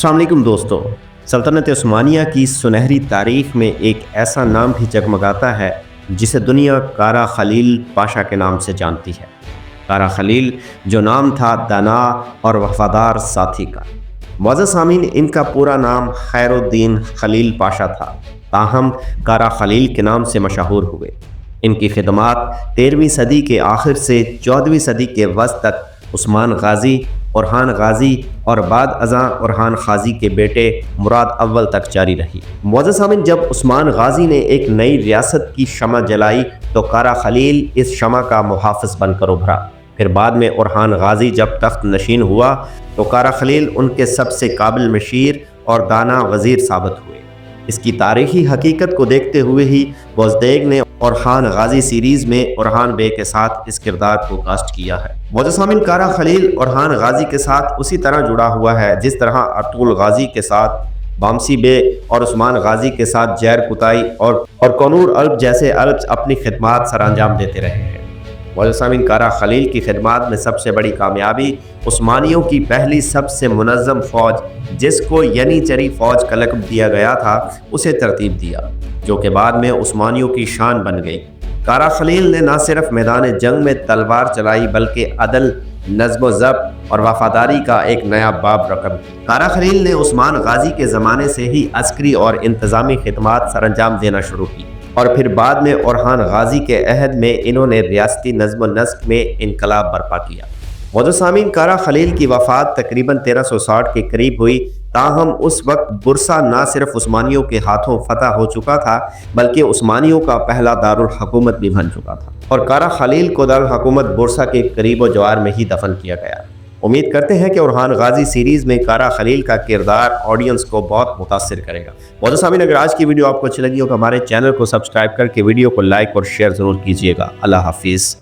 अस्सलाम वालेकुम दोस्तों। सल्तनत उस्मानिया की सुनहरी तारीख में एक ऐसा नाम भी जगमगाता है जिसे दुनिया कारा खलील पाशा के नाम से जानती है। कारा खलील जो नाम था दाना और वफादार साथी का। मुअज़्ज़ज़ सामीन, इनका पूरा नाम खैरुद्दीन खलील पाशा था, ताहम कारा खलील के नाम से मशहूर हुए। इनकी खिदमात 13वीं सदी के आखिर से 14वीं सदी के वस्त तक उस्मान गाजी, ओरहान गाजी और बाद अज़ां ओरहान गाजी के बेटे मुराद अव्वल तक जारी रही। मुअज़्ज़ज़ सामीन, जब उस्मान गाजी ने एक नई रियासत की शमा जलाई तो कारा खलील इस शमा का मुहाफ़िज़ बनकर उभरा। फिर बाद में ओरहान गाजी जब तख्त नशीन हुआ तो कारा खलील उनके सबसे काबिल मशीर और दाना वज़ीर साबित हुए। इसकी तारीखी हकीकत को देखते हुए ही बोज़देग ने ओरहान गाजी सीरीज़ में ओरहान बे के साथ इस किरदार को कास्ट किया है। मुअज़्ज़ज़ सामीन, कारा खलील ओरहान गाजी के साथ उसी तरह जुड़ा हुआ है जिस तरह अर्तुगरुल गाजी के साथ बामसी बे और उस्मान गाजी के साथ जैर कुताई और कनूर अल्प जैसे अल्प अपनी खिदमात सर अंजाम देते रहे हैं। मुअज़्ज़ज़ सामीन, कारा खलील की खिदमात में सबसे बड़ी कामयाबी उस्मानियों की पहली सबसे मुनज़्ज़म फ़ौज, जिसको यनीचरी फ़ौज का लक़ब दिया गया था, उसे तरतीब दिया, जो कि बाद में उस्मानियों की शान बन गई। कारा खलील ने न सिर्फ मैदान जंग में तलवार चलाई बल्कि अदल, नज़्म व ज़ब्त और वफादारी का एक नया बाब रकम। कारा खलील ने उस्मान गाजी के ज़माने से ही अस्करी और इंतज़ामी खिदमात सर अंजाम देना शुरू की और फिर बाद में ओरहान गाजी के अहद में इन्होंने रियासती नज़्म व नस्क में इनकलाब बर्पा किया। मुअज़्ज़ज़ सामीन, कारा खलील की वफ़ात तकरीबन 1360 के करीब हुई, ताहम उस वक्त बुरसा न सिर्फ उस्मानियों के हाथों फतह हो चुका था बल्कि उस्मानियों का पहला दारुल हुकूमत भी बन चुका था और कारा खलील को दारुल हुकूमत बुरसा के करीब व जवार में ही दफन किया गया। उम्मीद करते हैं कि ओरहान गाजी सीरीज़ में कारा खलील का किरदार ऑडियंस को बहुत मुतासिर करेगा। मुअज़्ज़ज़ सामीन, अगर आज की वीडियो आपको अच्छी लगी हो तो हमारे चैनल को सब्सक्राइब करके वीडियो को लाइक और शेयर ज़रूर कीजिएगा। अल्लाह हाफिज़।